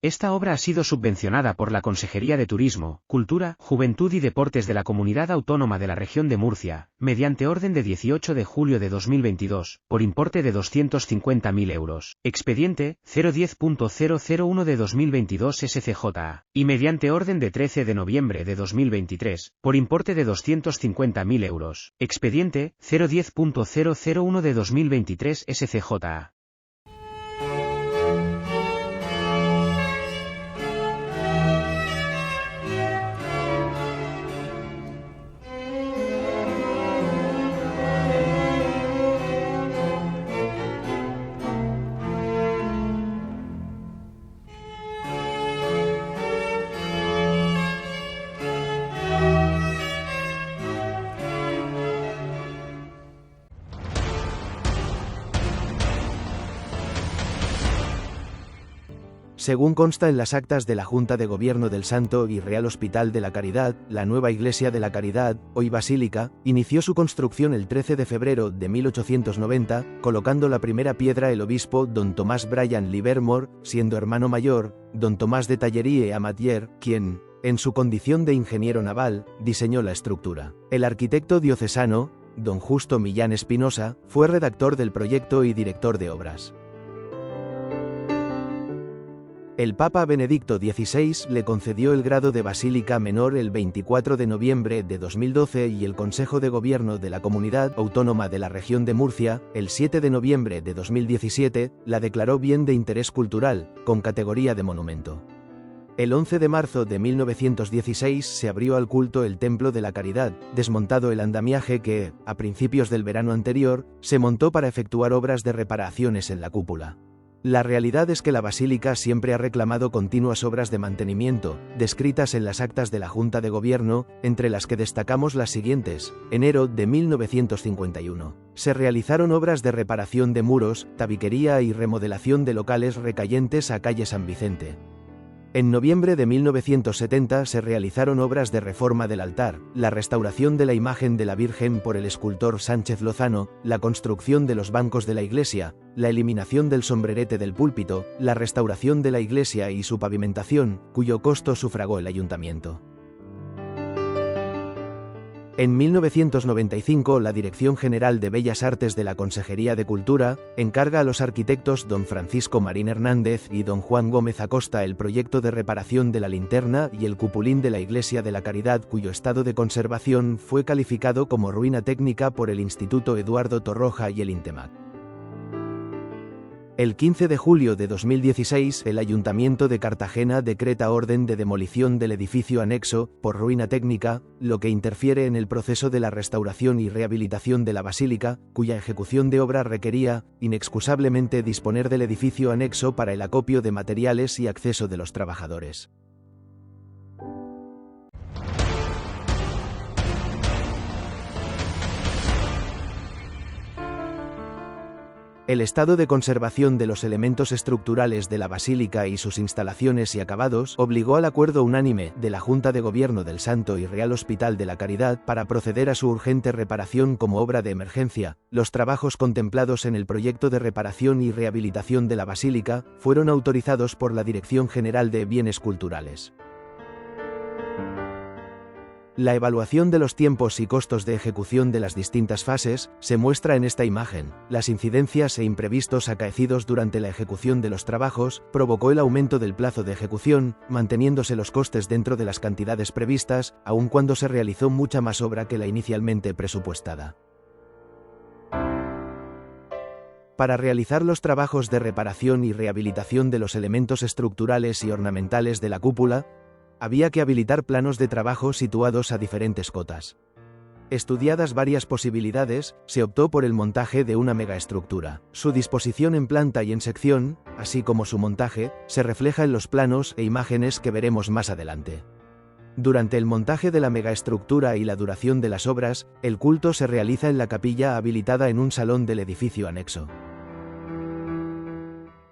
Esta obra ha sido subvencionada por la Consejería de Turismo, Cultura, Juventud y Deportes de la Comunidad Autónoma de la Región de Murcia, mediante orden de 18 de julio de 2022, por importe de 250.000 euros. Expediente 010.001 de 2022 SCJA, y mediante orden de 13 de noviembre de 2023, por importe de 250.000 euros. Expediente 010.001 de 2023 SCJA. Según consta en las actas de la Junta de Gobierno del Santo y Real Hospital de la Caridad, la nueva Iglesia de la Caridad, hoy Basílica, inició su construcción el 13 de febrero de 1890, colocando la primera piedra el obispo don Tomás Bryan Livermore, siendo hermano mayor, don Tomás de Tallerie Amatier, quien, en su condición de ingeniero naval, diseñó la estructura. El arquitecto diocesano, don Justo Millán Espinosa, fue redactor del proyecto y director de obras. El Papa Benedicto XVI le concedió el grado de Basílica Menor el 24 de noviembre de 2012 y el Consejo de Gobierno de la Comunidad Autónoma de la Región de Murcia, el 7 de noviembre de 2017, la declaró bien de interés cultural, con categoría de monumento. El 11 de marzo de 1916 se abrió al culto el Templo de la Caridad, desmontado el andamiaje que, a principios del verano anterior, se montó para efectuar obras de reparaciones en la cúpula. La realidad es que la basílica siempre ha reclamado continuas obras de mantenimiento, descritas en las actas de la Junta de Gobierno, entre las que destacamos las siguientes. Enero de 1951. Se realizaron obras de reparación de muros, tabiquería y remodelación de locales recayentes a calle San Vicente. En noviembre de 1970 se realizaron obras de reforma del altar, la restauración de la imagen de la Virgen por el escultor Sánchez Lozano, la construcción de los bancos de la iglesia, la eliminación del sombrerete del púlpito, la restauración de la iglesia y su pavimentación, cuyo costo sufragó el ayuntamiento. En 1995 la Dirección General de Bellas Artes de la Consejería de Cultura encarga a los arquitectos don Francisco Marín Hernández y don Juan Gómez Acosta el proyecto de reparación de la linterna y el cupulín de la Iglesia de la Caridad, cuyo estado de conservación fue calificado como ruina técnica por el Instituto Eduardo Torroja y el INTEMAC. El 15 de julio de 2016, el Ayuntamiento de Cartagena decreta orden de demolición del edificio anexo, por ruina técnica, lo que interfiere en el proceso de la restauración y rehabilitación de la basílica, cuya ejecución de obra requería, inexcusablemente, disponer del edificio anexo para el acopio de materiales y acceso de los trabajadores. El estado de conservación de los elementos estructurales de la basílica y sus instalaciones y acabados obligó al acuerdo unánime de la Junta de Gobierno del Santo y Real Hospital de la Caridad para proceder a su urgente reparación como obra de emergencia. Los trabajos contemplados en el proyecto de reparación y rehabilitación de la basílica fueron autorizados por la Dirección General de Bienes Culturales. La evaluación de los tiempos y costos de ejecución de las distintas fases se muestra en esta imagen. Las incidencias e imprevistos acaecidos durante la ejecución de los trabajos provocó el aumento del plazo de ejecución, manteniéndose los costes dentro de las cantidades previstas, aun cuando se realizó mucha más obra que la inicialmente presupuestada. Para realizar los trabajos de reparación y rehabilitación de los elementos estructurales y ornamentales de la cúpula, había que habilitar planos de trabajo situados a diferentes cotas. Estudiadas varias posibilidades, se optó por el montaje de una megaestructura. Su disposición en planta y en sección, así como su montaje, se refleja en los planos e imágenes que veremos más adelante. Durante el montaje de la megaestructura y la duración de las obras, el culto se realiza en la capilla habilitada en un salón del edificio anexo.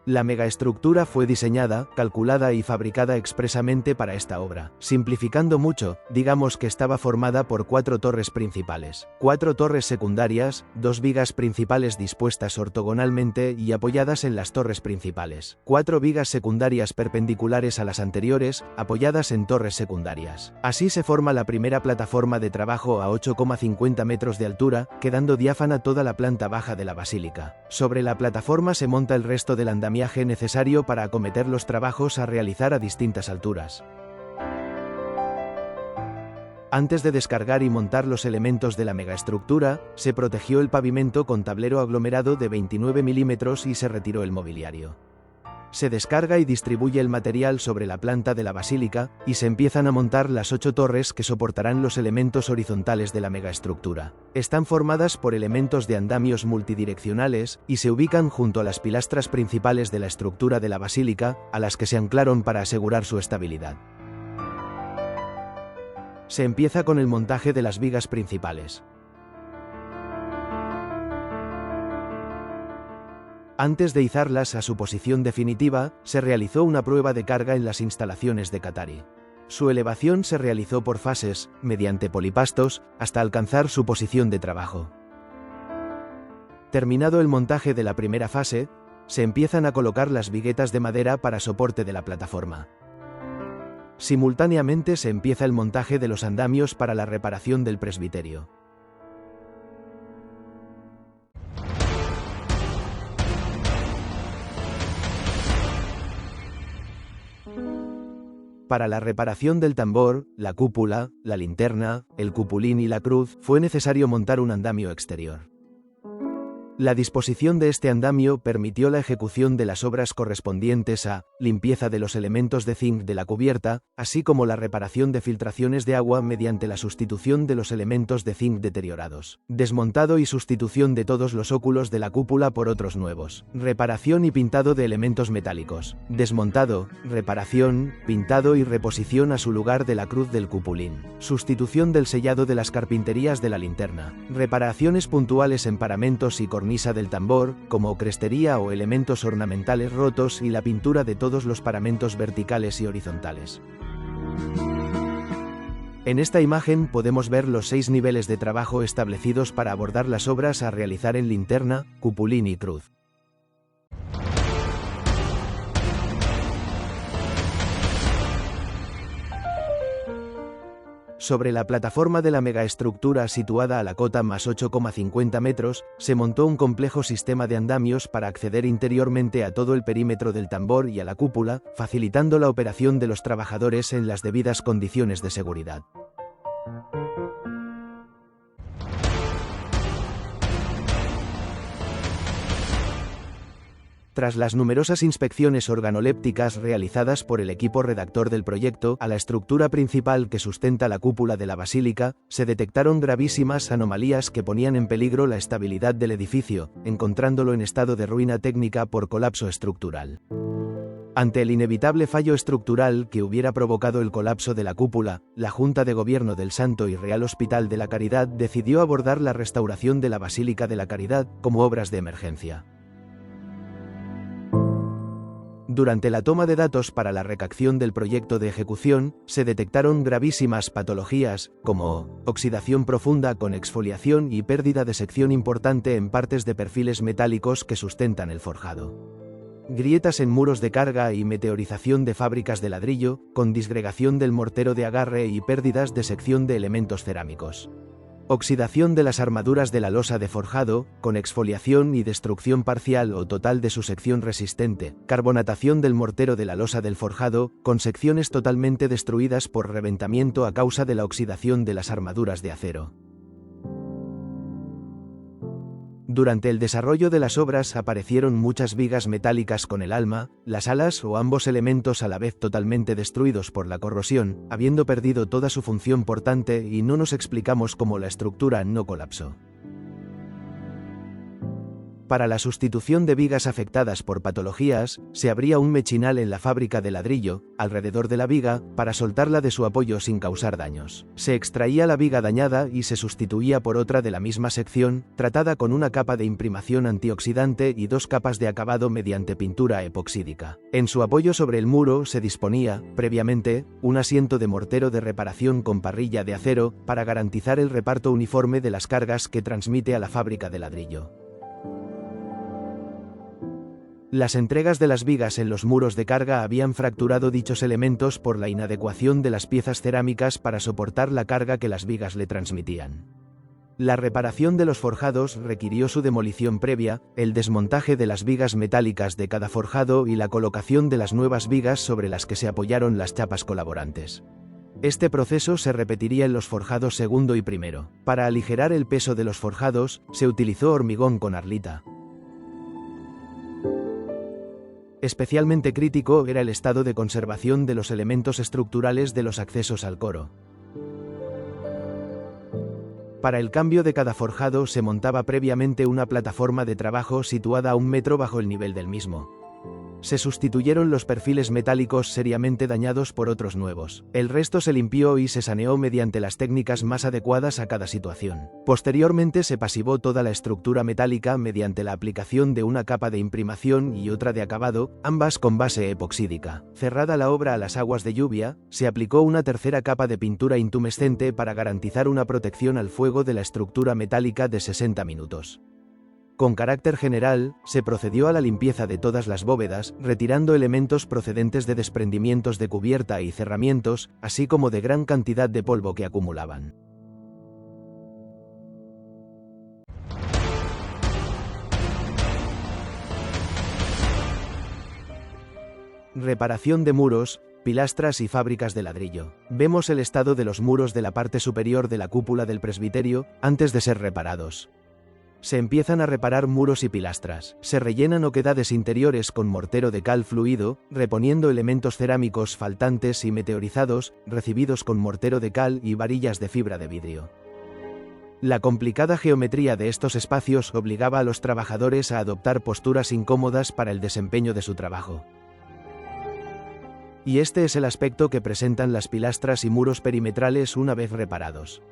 La megaestructura fue diseñada, calculada y fabricada expresamente para esta obra. Simplificando mucho, digamos que estaba formada por 4 torres principales, 4 torres secundarias, 2 vigas principales dispuestas ortogonalmente y apoyadas en las torres principales, 4 vigas secundarias perpendiculares a las anteriores, apoyadas en torres secundarias. Así se forma la primera plataforma de trabajo a 8,50 metros de altura, quedando diáfana toda la planta baja de la basílica. Sobre la plataforma se monta el resto del andamiaje necesario para acometer los trabajos a realizar a distintas alturas. Antes de descargar y montar los elementos de la megaestructura, se protegió el pavimento con tablero aglomerado de 29 milímetros y se retiró el mobiliario. Se descarga y distribuye el material sobre la planta de la basílica, y se empiezan a montar las 8 torres que soportarán los elementos horizontales de la megaestructura. Están formadas por elementos de andamios multidireccionales, y se ubican junto a las pilastras principales de la estructura de la basílica, a las que se anclaron para asegurar su estabilidad. Se empieza con el montaje de las vigas principales. Antes de izarlas a su posición definitiva, se realizó una prueba de carga en las instalaciones de Qatari. Su elevación se realizó por fases, mediante polipastos, hasta alcanzar su posición de trabajo. Terminado el montaje de la primera fase, se empiezan a colocar las viguetas de madera para soporte de la plataforma. Simultáneamente se empieza el montaje de los andamios para la reparación del presbiterio. Para la reparación del tambor, la cúpula, la linterna, el cupulín y la cruz, fue necesario montar un andamio exterior. La disposición de este andamio permitió la ejecución de las obras correspondientes a limpieza de los elementos de zinc de la cubierta, así como la reparación de filtraciones de agua mediante la sustitución de los elementos de zinc deteriorados, desmontado y sustitución de todos los óculos de la cúpula por otros nuevos, reparación y pintado de elementos metálicos, desmontado, reparación, pintado y reposición a su lugar de la cruz del cupulín, sustitución del sellado de las carpinterías de la linterna, reparaciones puntuales en paramentos y cornisas del tambor, como crestería o elementos ornamentales rotos y la pintura de todos los paramentos verticales y horizontales. En esta imagen podemos ver los 6 niveles de trabajo establecidos para abordar las obras a realizar en linterna, cupulín y cruz. Sobre la plataforma de la megaestructura situada a la cota más 8,50 metros, se montó un complejo sistema de andamios para acceder interiormente a todo el perímetro del tambor y a la cúpula, facilitando la operación de los trabajadores en las debidas condiciones de seguridad. Tras las numerosas inspecciones organolépticas realizadas por el equipo redactor del proyecto a la estructura principal que sustenta la cúpula de la basílica, se detectaron gravísimas anomalías que ponían en peligro la estabilidad del edificio, encontrándolo en estado de ruina técnica por colapso estructural. Ante el inevitable fallo estructural que hubiera provocado el colapso de la cúpula, la Junta de Gobierno del Santo y Real Hospital de la Caridad decidió abordar la restauración de la Basílica de la Caridad como obras de emergencia. Durante la toma de datos para la redacción del proyecto de ejecución, se detectaron gravísimas patologías, como oxidación profunda con exfoliación y pérdida de sección importante en partes de perfiles metálicos que sustentan el forjado. Grietas en muros de carga y meteorización de fábricas de ladrillo, con disgregación del mortero de agarre y pérdidas de sección de elementos cerámicos. Oxidación de las armaduras de la losa de forjado, con exfoliación y destrucción parcial o total de su sección resistente. Carbonatación del mortero de la losa del forjado, con secciones totalmente destruidas por reventamiento a causa de la oxidación de las armaduras de acero. Durante el desarrollo de las obras aparecieron muchas vigas metálicas con el alma, las alas o ambos elementos a la vez totalmente destruidos por la corrosión, habiendo perdido toda su función portante, y no nos explicamos cómo la estructura no colapsó. Para la sustitución de vigas afectadas por patologías, se abría un mechinal en la fábrica de ladrillo, alrededor de la viga, para soltarla de su apoyo sin causar daños. Se extraía la viga dañada y se sustituía por otra de la misma sección, tratada con una capa de imprimación antioxidante y 2 capas de acabado mediante pintura epoxídica. En su apoyo sobre el muro se disponía, previamente, un asiento de mortero de reparación con parrilla de acero, para garantizar el reparto uniforme de las cargas que transmite a la fábrica de ladrillo. Las entregas de las vigas en los muros de carga habían fracturado dichos elementos por la inadecuación de las piezas cerámicas para soportar la carga que las vigas le transmitían. La reparación de los forjados requirió su demolición previa, el desmontaje de las vigas metálicas de cada forjado y la colocación de las nuevas vigas sobre las que se apoyaron las chapas colaborantes. Este proceso se repetiría en los forjados segundo y primero. Para aligerar el peso de los forjados, se utilizó hormigón con arlita. Especialmente crítico era el estado de conservación de los elementos estructurales de los accesos al coro. Para el cambio de cada forjado se montaba previamente una plataforma de trabajo situada a 1 metro bajo el nivel del mismo. Se sustituyeron los perfiles metálicos seriamente dañados por otros nuevos. El resto se limpió y se saneó mediante las técnicas más adecuadas a cada situación. Posteriormente se pasivó toda la estructura metálica mediante la aplicación de una capa de imprimación y otra de acabado, ambas con base epoxídica. Cerrada la obra a las aguas de lluvia, se aplicó una tercera capa de pintura intumescente para garantizar una protección al fuego de la estructura metálica de 60 minutos. Con carácter general, se procedió a la limpieza de todas las bóvedas, retirando elementos procedentes de desprendimientos de cubierta y cerramientos, así como de gran cantidad de polvo que acumulaban. Reparación de muros, pilastras y fábricas de ladrillo. Vemos el estado de los muros de la parte superior de la cúpula del presbiterio, antes de ser reparados. Se empiezan a reparar muros y pilastras. Se rellenan oquedades interiores con mortero de cal fluido, reponiendo elementos cerámicos faltantes y meteorizados, recibidos con mortero de cal y varillas de fibra de vidrio. La complicada geometría de estos espacios obligaba a los trabajadores a adoptar posturas incómodas para el desempeño de su trabajo. Y este es el aspecto que presentan las pilastras y muros perimetrales una vez reparados.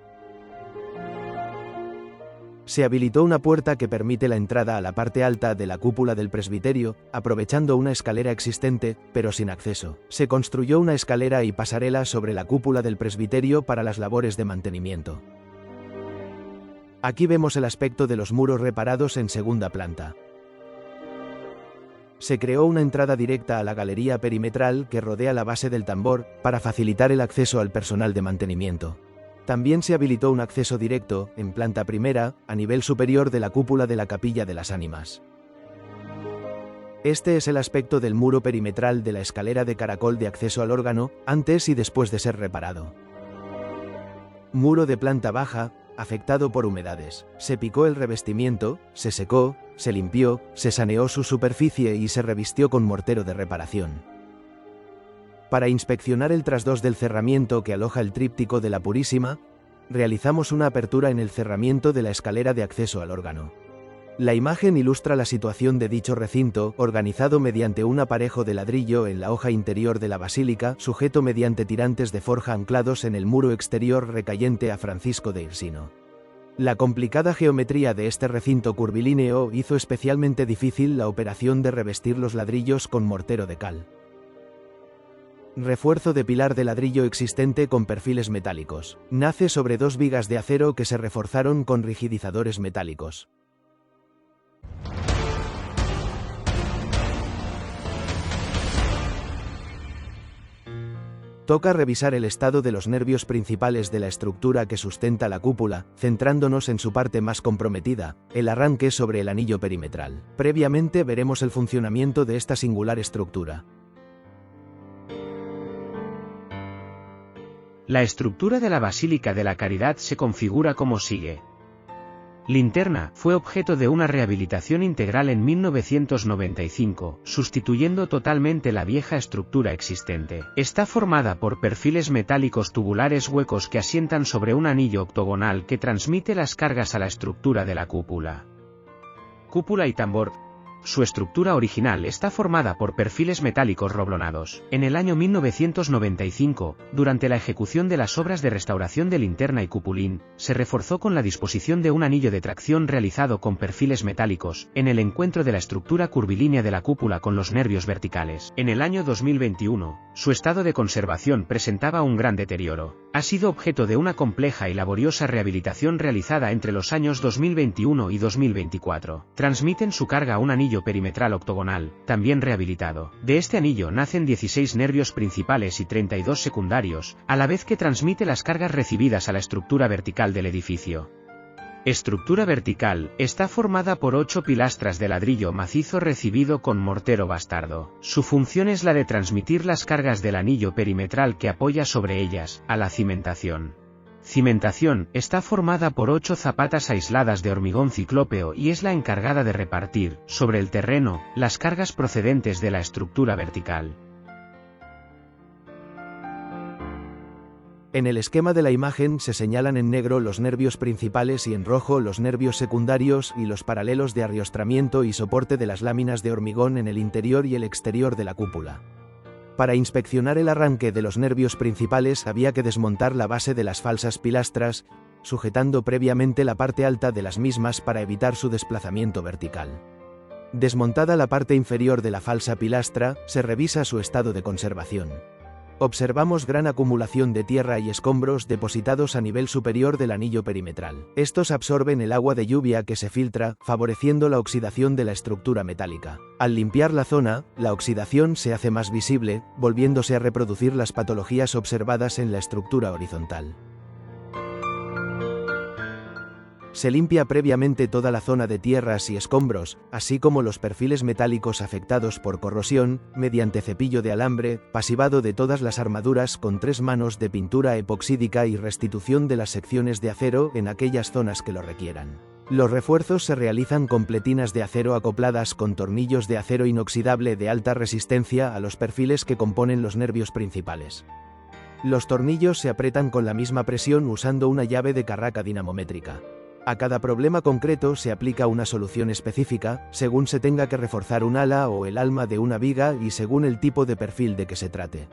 Se habilitó una puerta que permite la entrada a la parte alta de la cúpula del presbiterio, aprovechando una escalera existente, pero sin acceso. Se construyó una escalera y pasarela sobre la cúpula del presbiterio para las labores de mantenimiento. Aquí vemos el aspecto de los muros reparados en segunda planta. Se creó una entrada directa a la galería perimetral que rodea la base del tambor, para facilitar el acceso al personal de mantenimiento. También se habilitó un acceso directo, en planta primera, a nivel superior de la cúpula de la Capilla de las Ánimas. Este es el aspecto del muro perimetral de la escalera de caracol de acceso al órgano, antes y después de ser reparado. Muro de planta baja, afectado por humedades. Se picó el revestimiento, se secó, se limpió, se saneó su superficie y se revistió con mortero de reparación. Para inspeccionar el trasdós del cerramiento que aloja el tríptico de la Purísima, realizamos una apertura en el cerramiento de la escalera de acceso al órgano. La imagen ilustra la situación de dicho recinto, organizado mediante un aparejo de ladrillo en la hoja interior de la basílica, sujeto mediante tirantes de forja anclados en el muro exterior recayente a Francisco de Irsino. La complicada geometría de este recinto curvilíneo hizo especialmente difícil la operación de revestir los ladrillos con mortero de cal. Refuerzo de pilar de ladrillo existente con perfiles metálicos. Nace sobre 2 vigas de acero que se reforzaron con rigidizadores metálicos. Toca revisar el estado de los nervios principales de la estructura que sustenta la cúpula, centrándonos en su parte más comprometida, el arranque sobre el anillo perimetral. Previamente veremos el funcionamiento de esta singular estructura. La estructura de la Basílica de la Caridad se configura como sigue. Linterna fue objeto de una rehabilitación integral en 1995, sustituyendo totalmente la vieja estructura existente. Está formada por perfiles metálicos tubulares huecos que asientan sobre un anillo octogonal que transmite las cargas a la estructura de la cúpula. Cúpula y tambor. Su estructura original está formada por perfiles metálicos roblonados. En el año 1995, durante la ejecución de las obras de restauración de linterna y cupulín, se reforzó con la disposición de un anillo de tracción realizado con perfiles metálicos, en el encuentro de la estructura curvilínea de la cúpula con los nervios verticales. En el año 2021, su estado de conservación presentaba un gran deterioro. Ha sido objeto de una compleja y laboriosa rehabilitación realizada entre los años 2021 y 2024. Transmiten su carga a un anillo perimetral octogonal, también rehabilitado. De este anillo nacen 16 nervios principales y 32 secundarios, a la vez que transmite las cargas recibidas a la estructura vertical del edificio. Estructura vertical, está formada por 8 pilastras de ladrillo macizo recibido con mortero bastardo. Su función es la de transmitir las cargas del anillo perimetral que apoya sobre ellas, a la cimentación. Cimentación, está formada por 8 zapatas aisladas de hormigón ciclópeo y es la encargada de repartir, sobre el terreno, las cargas procedentes de la estructura vertical. En el esquema de la imagen se señalan en negro los nervios principales y en rojo los nervios secundarios y los paralelos de arriostramiento y soporte de las láminas de hormigón en el interior y el exterior de la cúpula. Para inspeccionar el arranque de los nervios principales había que desmontar la base de las falsas pilastras, sujetando previamente la parte alta de las mismas para evitar su desplazamiento vertical. Desmontada la parte inferior de la falsa pilastra, se revisa su estado de conservación. Observamos gran acumulación de tierra y escombros depositados a nivel superior del anillo perimetral. Estos absorben el agua de lluvia que se filtra, favoreciendo la oxidación de la estructura metálica. Al limpiar la zona, la oxidación se hace más visible, volviéndose a reproducir las patologías observadas en la estructura horizontal. Se limpia previamente toda la zona de tierras y escombros, así como los perfiles metálicos afectados por corrosión, mediante cepillo de alambre, pasivado de todas las armaduras con 3 manos de pintura epoxídica y restitución de las secciones de acero en aquellas zonas que lo requieran. Los refuerzos se realizan con pletinas de acero acopladas con tornillos de acero inoxidable de alta resistencia a los perfiles que componen los nervios principales. Los tornillos se aprietan con la misma presión usando una llave de carraca dinamométrica. A cada problema concreto se aplica una solución específica, según se tenga que reforzar un ala o el alma de una viga y según el tipo de perfil de que se trate.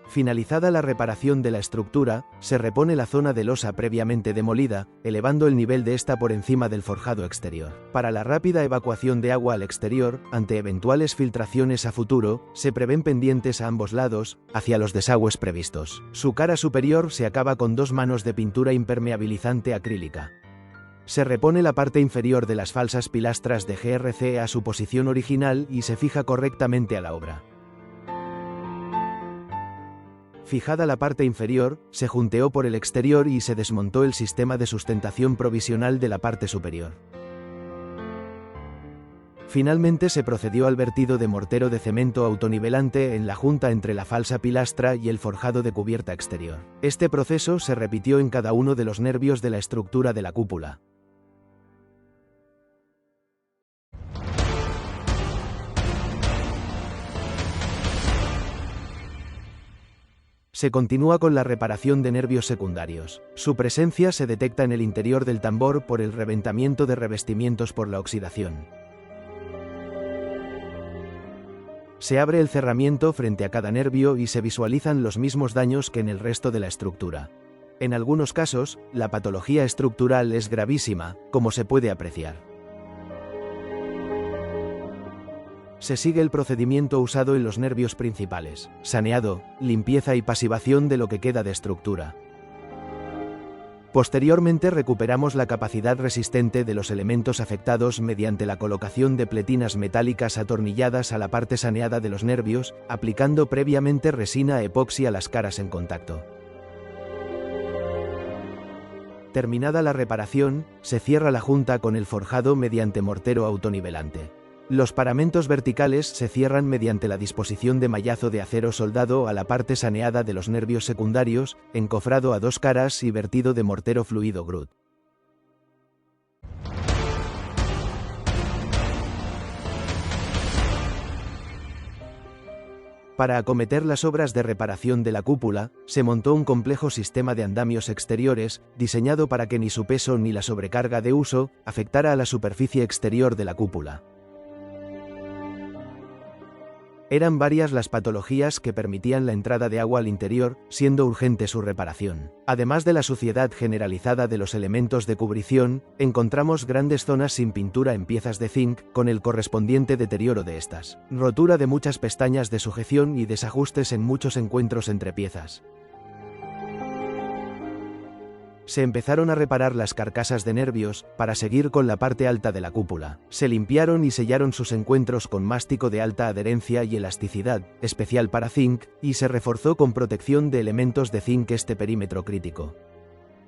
Finalizada la reparación de la estructura, se repone la zona de losa previamente demolida, elevando el nivel de esta por encima del forjado exterior. Para la rápida evacuación de agua al exterior, ante eventuales filtraciones a futuro, se prevén pendientes a ambos lados, hacia los desagües previstos. Su cara superior se acaba con 2 manos de pintura impermeabilizante acrílica. Se repone la parte inferior de las falsas pilastras de GRC a su posición original y se fija correctamente a la obra. Fijada la parte inferior, se junteó por el exterior y se desmontó el sistema de sustentación provisional de la parte superior. Finalmente se procedió al vertido de mortero de cemento autonivelante en la junta entre la falsa pilastra y el forjado de cubierta exterior. Este proceso se repitió en cada uno de los nervios de la estructura de la cúpula. Se continúa con la reparación de nervios secundarios. Su presencia se detecta en el interior del tambor por el reventamiento de revestimientos por la oxidación. Se abre el cerramiento frente a cada nervio y se visualizan los mismos daños que en el resto de la estructura. En algunos casos, la patología estructural es gravísima, como se puede apreciar. Se sigue el procedimiento usado en los nervios principales: saneado, limpieza y pasivación de lo que queda de estructura. Posteriormente recuperamos la capacidad resistente de los elementos afectados mediante la colocación de pletinas metálicas atornilladas a la parte saneada de los nervios, aplicando previamente resina epoxi a las caras en contacto. Terminada la reparación, se cierra la junta con el forjado mediante mortero autonivelante. Los paramentos verticales se cierran mediante la disposición de mallazo de acero soldado a la parte saneada de los nervios secundarios, encofrado a 2 caras y vertido de mortero fluido Grout. Para acometer las obras de reparación de la cúpula, se montó un complejo sistema de andamios exteriores, diseñado para que ni su peso ni la sobrecarga de uso afectara a la superficie exterior de la cúpula. Eran varias las patologías que permitían la entrada de agua al interior, siendo urgente su reparación. Además de la suciedad generalizada de los elementos de cubrición, encontramos grandes zonas sin pintura en piezas de zinc, con el correspondiente deterioro de estas, rotura de muchas pestañas de sujeción y desajustes en muchos encuentros entre piezas. Se empezaron a reparar las carcasas de nervios, para seguir con la parte alta de la cúpula. Se limpiaron y sellaron sus encuentros con mástico de alta adherencia y elasticidad, especial para zinc, y se reforzó con protección de elementos de zinc este perímetro crítico.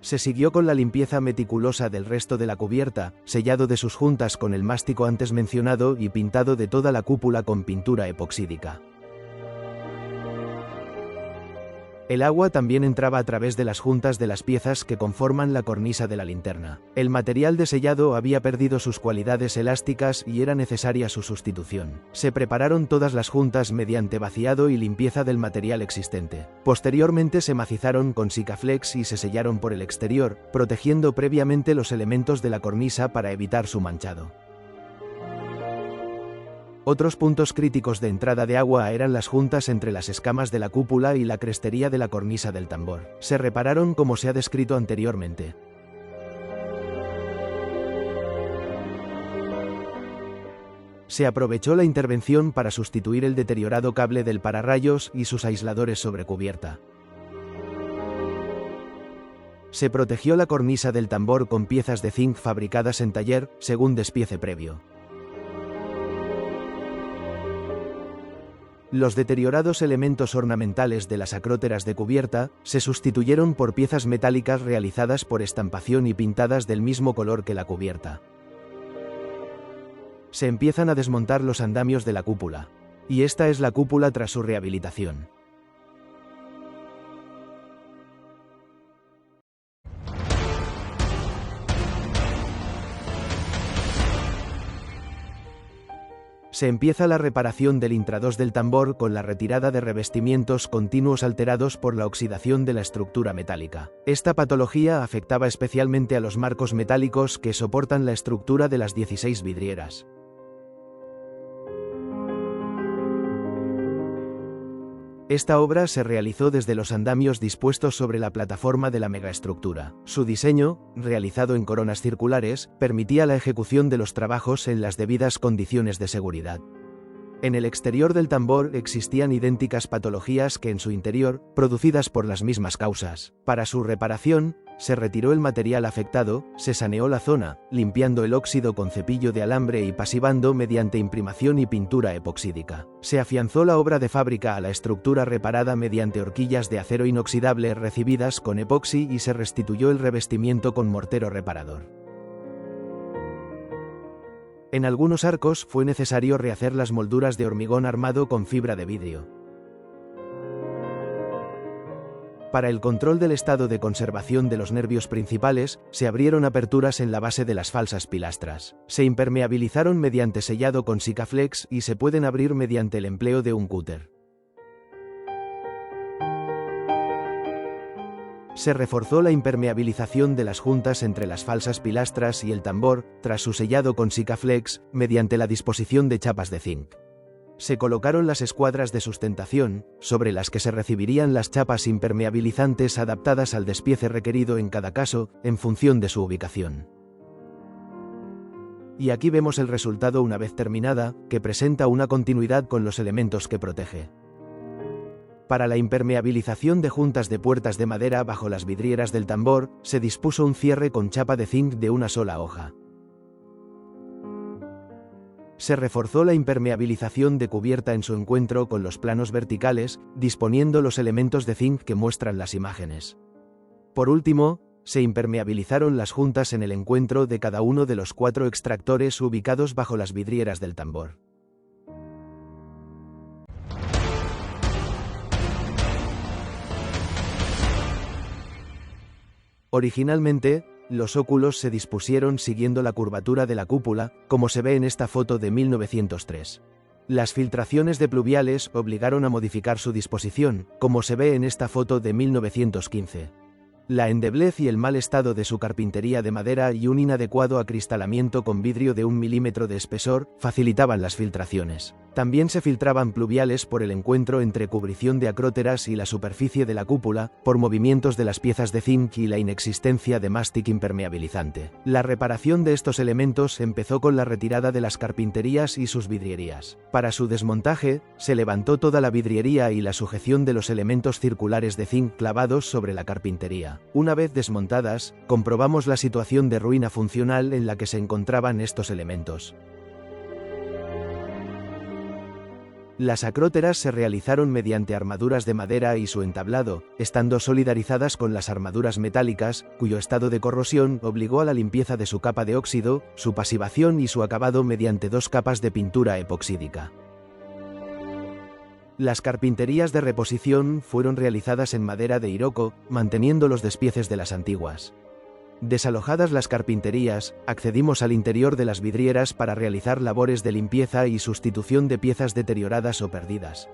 Se siguió con la limpieza meticulosa del resto de la cubierta, sellado de sus juntas con el mástico antes mencionado y pintado de toda la cúpula con pintura epoxídica. El agua también entraba a través de las juntas de las piezas que conforman la cornisa de la linterna. El material de sellado había perdido sus cualidades elásticas y era necesaria su sustitución. Se prepararon todas las juntas mediante vaciado y limpieza del material existente. Posteriormente se macizaron con Sikaflex y se sellaron por el exterior, protegiendo previamente los elementos de la cornisa para evitar su manchado. Otros puntos críticos de entrada de agua eran las juntas entre las escamas de la cúpula y la crestería de la cornisa del tambor. Se repararon como se ha descrito anteriormente. Se aprovechó la intervención para sustituir el deteriorado cable del pararrayos y sus aisladores sobre cubierta. Se protegió la cornisa del tambor con piezas de zinc fabricadas en taller, según despiece previo. Los deteriorados elementos ornamentales de las acróteras de cubierta se sustituyeron por piezas metálicas realizadas por estampación y pintadas del mismo color que la cubierta. Se empiezan a desmontar los andamios de la cúpula. Y esta es la cúpula tras su rehabilitación. Se empieza la reparación del intrados del tambor con la retirada de revestimientos continuos alterados por la oxidación de la estructura metálica. Esta patología afectaba especialmente a los marcos metálicos que soportan la estructura de las 16 vidrieras. Esta obra se realizó desde los andamios dispuestos sobre la plataforma de la megaestructura. Su diseño, realizado en coronas circulares, permitía la ejecución de los trabajos en las debidas condiciones de seguridad. En el exterior del tambor existían idénticas patologías que en su interior, producidas por las mismas causas. Para su reparación, se retiró el material afectado, se saneó la zona, limpiando el óxido con cepillo de alambre y pasivando mediante imprimación y pintura epoxídica. Se afianzó la obra de fábrica a la estructura reparada mediante horquillas de acero inoxidable recibidas con epoxi y se restituyó el revestimiento con mortero reparador. En algunos arcos fue necesario rehacer las molduras de hormigón armado con fibra de vidrio. Para el control del estado de conservación de los nervios principales, se abrieron aperturas en la base de las falsas pilastras. Se impermeabilizaron mediante sellado con Sikaflex y se pueden abrir mediante el empleo de un cúter. Se reforzó la impermeabilización de las juntas entre las falsas pilastras y el tambor, tras su sellado con Sikaflex, mediante la disposición de chapas de zinc. Se colocaron las escuadras de sustentación, sobre las que se recibirían las chapas impermeabilizantes adaptadas al despiece requerido en cada caso, en función de su ubicación. Y aquí vemos el resultado una vez terminada, que presenta una continuidad con los elementos que protege. Para la impermeabilización de juntas de puertas de madera bajo las vidrieras del tambor, se dispuso un cierre con chapa de zinc de una sola hoja. Se reforzó la impermeabilización de cubierta en su encuentro con los planos verticales, disponiendo los elementos de zinc que muestran las imágenes. Por último, se impermeabilizaron las juntas en el encuentro de cada uno de los 4 extractores ubicados bajo las vidrieras del tambor. Originalmente, los óculos se dispusieron siguiendo la curvatura de la cúpula, como se ve en esta foto de 1903. Las filtraciones de pluviales obligaron a modificar su disposición, como se ve en esta foto de 1915. La endeblez y el mal estado de su carpintería de madera y un inadecuado acristalamiento con vidrio de 1 milímetro de espesor facilitaban las filtraciones. También se filtraban pluviales por el encuentro entre cubrición de acróteras y la superficie de la cúpula, por movimientos de las piezas de zinc y la inexistencia de mástic impermeabilizante. La reparación de estos elementos empezó con la retirada de las carpinterías y sus vidrierías. Para su desmontaje, se levantó toda la vidriería y la sujeción de los elementos circulares de zinc clavados sobre la carpintería. Una vez desmontadas, comprobamos la situación de ruina funcional en la que se encontraban estos elementos. Las acróteras se realizaron mediante armaduras de madera y su entablado, estando solidarizadas con las armaduras metálicas, cuyo estado de corrosión obligó a la limpieza de su capa de óxido, su pasivación y su acabado mediante 2 capas de pintura epoxídica. Las carpinterías de reposición fueron realizadas en madera de Iroko, manteniendo los despieces de las antiguas. Desalojadas las carpinterías, accedimos al interior de las vidrieras para realizar labores de limpieza y sustitución de piezas deterioradas o perdidas.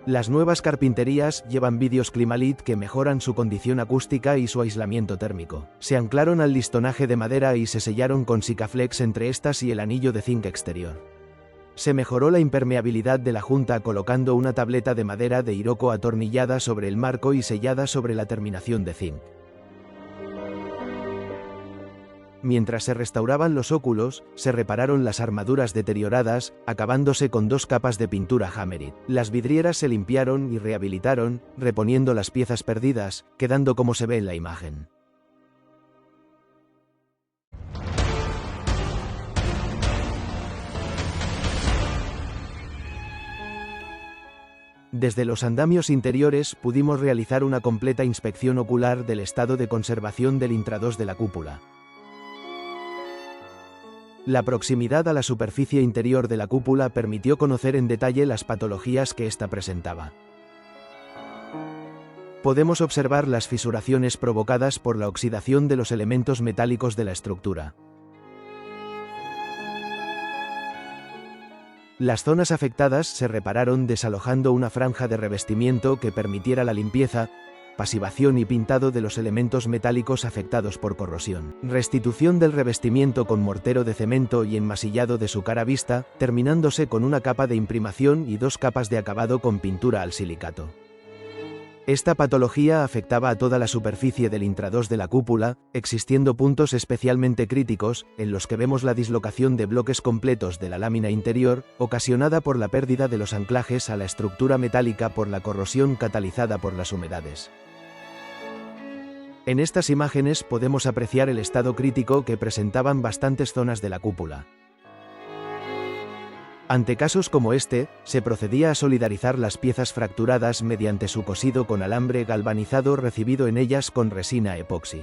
Las nuevas carpinterías llevan vidrios Climalit que mejoran su condición acústica y su aislamiento térmico. Se anclaron al listonaje de madera y se sellaron con Sikaflex entre estas y el anillo de zinc exterior. Se mejoró la impermeabilidad de la junta colocando una tableta de madera de Iroko atornillada sobre el marco y sellada sobre la terminación de zinc. Mientras se restauraban los óculos, se repararon las armaduras deterioradas, acabándose con 2 capas de pintura Hammerit. Las vidrieras se limpiaron y rehabilitaron, reponiendo las piezas perdidas, quedando como se ve en la imagen. Desde los andamios interiores pudimos realizar una completa inspección ocular del estado de conservación del intrados de la cúpula. La proximidad a la superficie interior de la cúpula permitió conocer en detalle las patologías que ésta presentaba. Podemos observar las fisuraciones provocadas por la oxidación de los elementos metálicos de la estructura. Las zonas afectadas se repararon desalojando una franja de revestimiento que permitiera la limpieza, pasivación y pintado de los elementos metálicos afectados por corrosión. Restitución del revestimiento con mortero de cemento y enmasillado de su cara vista, terminándose con una capa de imprimación y 2 capas de acabado con pintura al silicato. Esta patología afectaba a toda la superficie del intrados de la cúpula, existiendo puntos especialmente críticos, en los que vemos la dislocación de bloques completos de la lámina interior, ocasionada por la pérdida de los anclajes a la estructura metálica por la corrosión catalizada por las humedades. En estas imágenes podemos apreciar el estado crítico que presentaban bastantes zonas de la cúpula. Ante casos como este, se procedía a solidarizar las piezas fracturadas mediante su cosido con alambre galvanizado recibido en ellas con resina epoxi.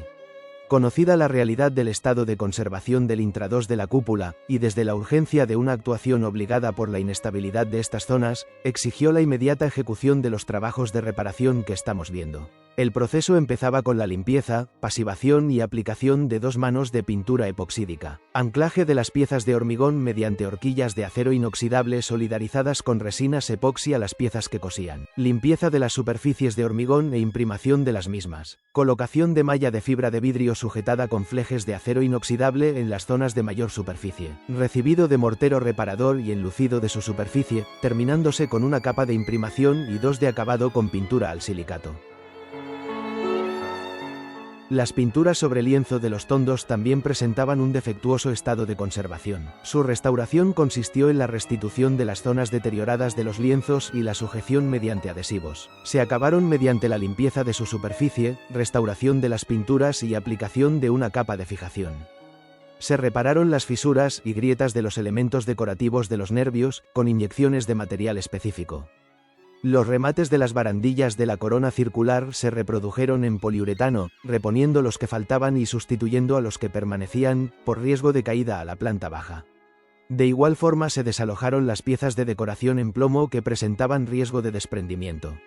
Conocida la realidad del estado de conservación del intrados de la cúpula, y desde la urgencia de una actuación obligada por la inestabilidad de estas zonas, exigió la inmediata ejecución de los trabajos de reparación que estamos viendo. El proceso empezaba con la limpieza, pasivación y aplicación de 2 manos de pintura epoxídica, anclaje de las piezas de hormigón mediante horquillas de acero inoxidable solidarizadas con resinas epoxi a las piezas que cosían, limpieza de las superficies de hormigón e imprimación de las mismas, colocación de malla de fibra de vidrio sujetada con flejes de acero inoxidable en las zonas de mayor superficie, recibido de mortero reparador y enlucido de su superficie, terminándose con una capa de imprimación y 2 de acabado con pintura al silicato. Las pinturas sobre lienzo de los tondos también presentaban un defectuoso estado de conservación. Su restauración consistió en la restitución de las zonas deterioradas de los lienzos y la sujeción mediante adhesivos. Se acabaron mediante la limpieza de su superficie, restauración de las pinturas y aplicación de una capa de fijación. Se repararon las fisuras y grietas de los elementos decorativos de los nervios, con inyecciones de material específico. Los remates de las barandillas de la corona circular se reprodujeron en poliuretano, reponiendo los que faltaban y sustituyendo a los que permanecían, por riesgo de caída a la planta baja. De igual forma se desalojaron las piezas de decoración en plomo que presentaban riesgo de desprendimiento.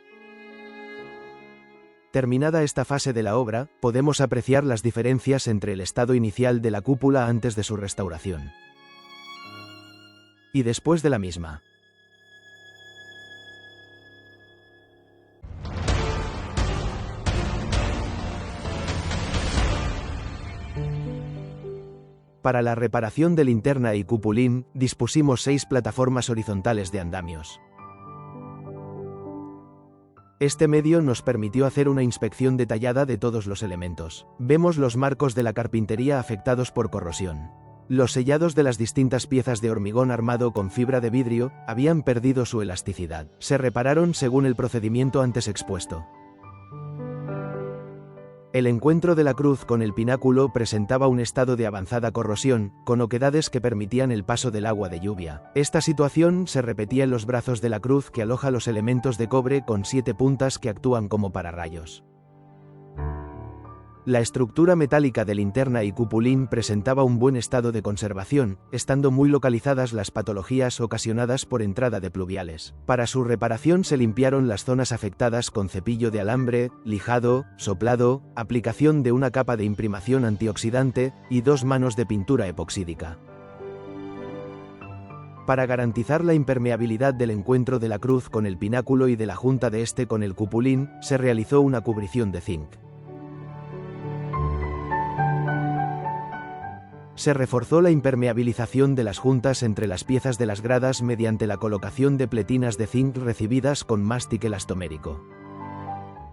Terminada esta fase de la obra, podemos apreciar las diferencias entre el estado inicial de la cúpula antes de su restauración. y después de la misma. Para la reparación de linterna y cupulín, dispusimos 6 plataformas horizontales de andamios. Este medio nos permitió hacer una inspección detallada de todos los elementos. Vemos los marcos de la carpintería afectados por corrosión. Los sellados de las distintas piezas de hormigón armado con fibra de vidrio habían perdido su elasticidad. Se repararon según el procedimiento antes expuesto. El encuentro de la cruz con el pináculo presentaba un estado de avanzada corrosión, con oquedades que permitían el paso del agua de lluvia. Esta situación se repetía en los brazos de la cruz que aloja los elementos de cobre con 7 puntas que actúan como pararrayos. La estructura metálica de linterna y cupulín presentaba un buen estado de conservación, estando muy localizadas las patologías ocasionadas por entrada de pluviales. Para su reparación se limpiaron las zonas afectadas con cepillo de alambre, lijado, soplado, aplicación de una capa de imprimación antioxidante y 2 manos de pintura epoxídica. Para garantizar la impermeabilidad del encuentro de la cruz con el pináculo y de la junta de este con el cupulín, se realizó una cubrición de zinc. Se reforzó la impermeabilización de las juntas entre las piezas de las gradas mediante la colocación de pletinas de zinc recibidas con mástic elastomérico.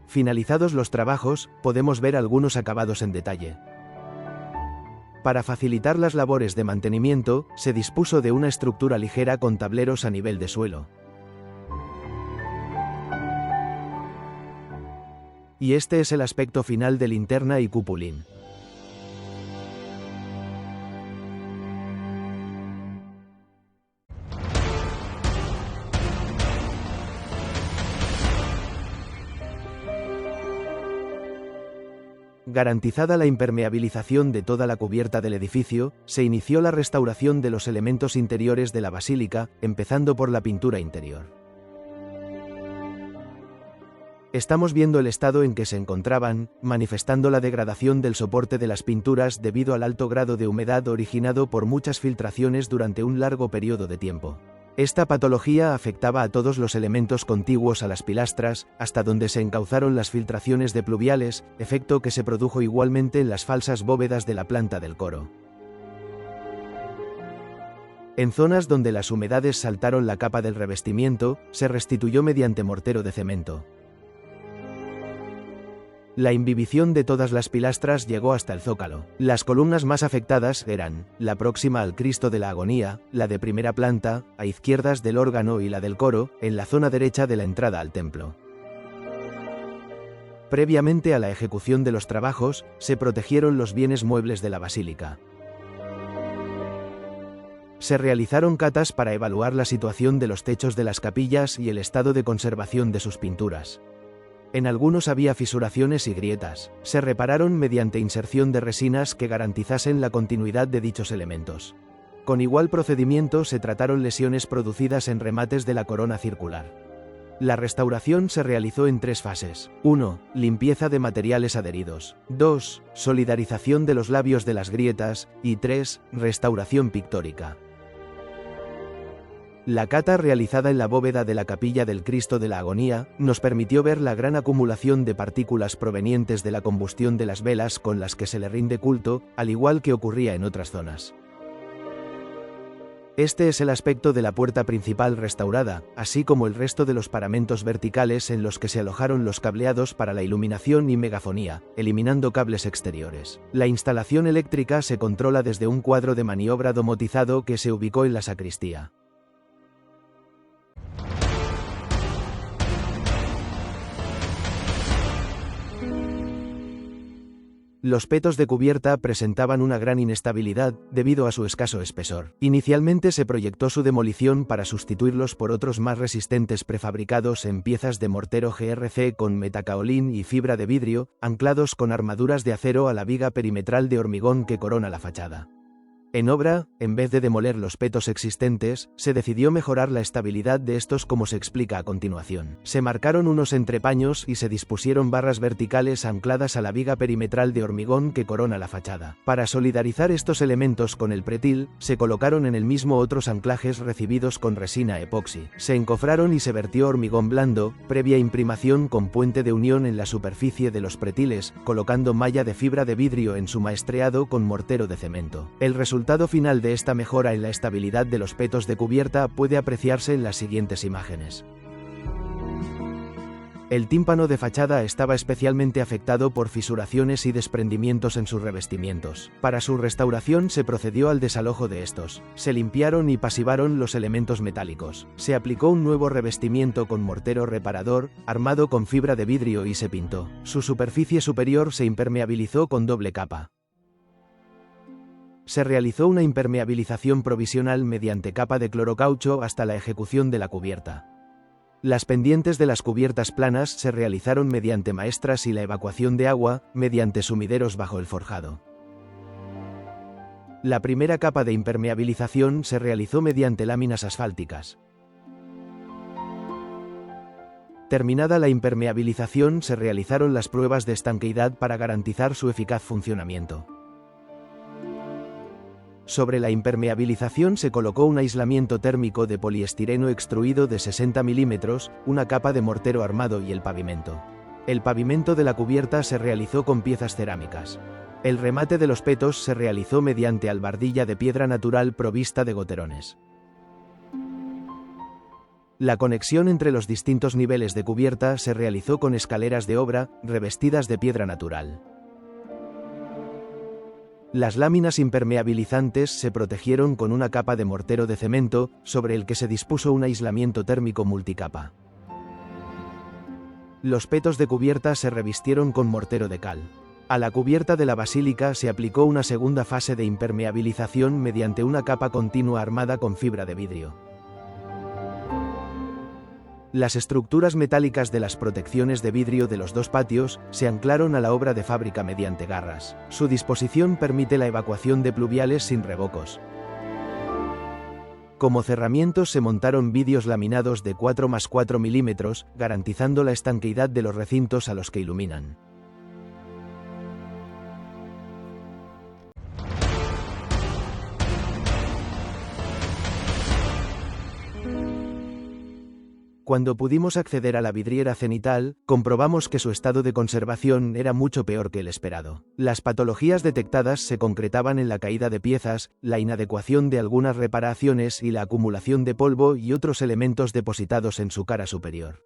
Finalizados los trabajos, podemos ver algunos acabados en detalle. Para facilitar las labores de mantenimiento, se dispuso de una estructura ligera con tableros a nivel de suelo. Y este es el aspecto final de linterna y cupulín. Garantizada la impermeabilización de toda la cubierta del edificio, se inició la restauración de los elementos interiores de la basílica, empezando por la pintura interior. Estamos viendo el estado en que se encontraban, manifestando la degradación del soporte de las pinturas debido al alto grado de humedad originado por muchas filtraciones durante un largo periodo de tiempo. Esta patología afectaba a todos los elementos contiguos a las pilastras, hasta donde se encauzaron las filtraciones de pluviales, efecto que se produjo igualmente en las falsas bóvedas de la planta del coro. En zonas donde las humedades saltaron la capa del revestimiento, se restituyó mediante mortero de cemento. La imbibición de todas las pilastras llegó hasta el zócalo. Las columnas más afectadas eran la próxima al Cristo de la Agonía, la de primera planta, a izquierdas del órgano y la del coro, en la zona derecha de la entrada al templo. Previamente a la ejecución de los trabajos, se protegieron los bienes muebles de la basílica. Se realizaron catas para evaluar la situación de los techos de las capillas y el estado de conservación de sus pinturas. En algunos había fisuraciones y grietas. Se repararon mediante inserción de resinas que garantizasen la continuidad de dichos elementos. Con igual procedimiento se trataron lesiones producidas en remates de la corona circular. La restauración se realizó en 3 fases. 1. Limpieza de materiales adheridos. 2. Solidarización de los labios de las grietas. Y 3. Restauración pictórica. La cata realizada en la bóveda de la capilla del Cristo de la Agonía nos permitió ver la gran acumulación de partículas provenientes de la combustión de las velas con las que se le rinde culto, al igual que ocurría en otras zonas. Este es el aspecto de la puerta principal restaurada, así como el resto de los paramentos verticales en los que se alojaron los cableados para la iluminación y megafonía, eliminando cables exteriores. La instalación eléctrica se controla desde un cuadro de maniobra domotizado que se ubicó en la sacristía. Los petos de cubierta presentaban una gran inestabilidad debido a su escaso espesor. Inicialmente se proyectó su demolición para sustituirlos por otros más resistentes prefabricados en piezas de mortero GRC con metacaolín y fibra de vidrio, anclados con armaduras de acero a la viga perimetral de hormigón que corona la fachada. En obra, en vez de demoler los petos existentes, se decidió mejorar la estabilidad de estos como se explica a continuación. Se marcaron unos entrepaños y se dispusieron barras verticales ancladas a la viga perimetral de hormigón que corona la fachada. Para solidarizar estos elementos con el pretil, se colocaron en el mismo otros anclajes recibidos con resina epoxi. Se encofraron y se vertió hormigón blando, previa imprimación con puente de unión en la superficie de los pretiles, colocando malla de fibra de vidrio en su maestreado con mortero de cemento. El resultado final de esta mejora en la estabilidad de los petos de cubierta puede apreciarse en las siguientes imágenes. El tímpano de fachada estaba especialmente afectado por fisuraciones y desprendimientos en sus revestimientos. Para su restauración se procedió al desalojo de estos. Se limpiaron y pasivaron los elementos metálicos. Se aplicó un nuevo revestimiento con mortero reparador, armado con fibra de vidrio y se pintó. Su superficie superior se impermeabilizó con doble capa. Se realizó una impermeabilización provisional mediante capa de clorocaucho hasta la ejecución de la cubierta. Las pendientes de las cubiertas planas se realizaron mediante maestras y la evacuación de agua, mediante sumideros bajo el forjado. La primera capa de impermeabilización se realizó mediante láminas asfálticas. Terminada la impermeabilización se realizaron las pruebas de estanqueidad para garantizar su eficaz funcionamiento. Sobre la impermeabilización se colocó un aislamiento térmico de poliestireno extruido de 60 milímetros, una capa de mortero armado y el pavimento. El pavimento de la cubierta se realizó con piezas cerámicas. El remate de los petos se realizó mediante albardilla de piedra natural provista de goterones. La conexión entre los distintos niveles de cubierta se realizó con escaleras de obra, revestidas de piedra natural. Las láminas impermeabilizantes se protegieron con una capa de mortero de cemento, sobre el que se dispuso un aislamiento térmico multicapa. Los petos de cubierta se revistieron con mortero de cal. A la cubierta de la basílica se aplicó una segunda fase de impermeabilización mediante una capa continua armada con fibra de vidrio. Las estructuras metálicas de las protecciones de vidrio de los dos patios se anclaron a la obra de fábrica mediante garras. Su disposición permite la evacuación de pluviales sin revocos. Como cerramientos se montaron vidrios laminados de 4×4 milímetros, garantizando la estanqueidad de los recintos a los que iluminan. Cuando pudimos acceder a la vidriera cenital, comprobamos que su estado de conservación era mucho peor que el esperado. Las patologías detectadas se concretaban en la caída de piezas, la inadecuación de algunas reparaciones y la acumulación de polvo y otros elementos depositados en su cara superior.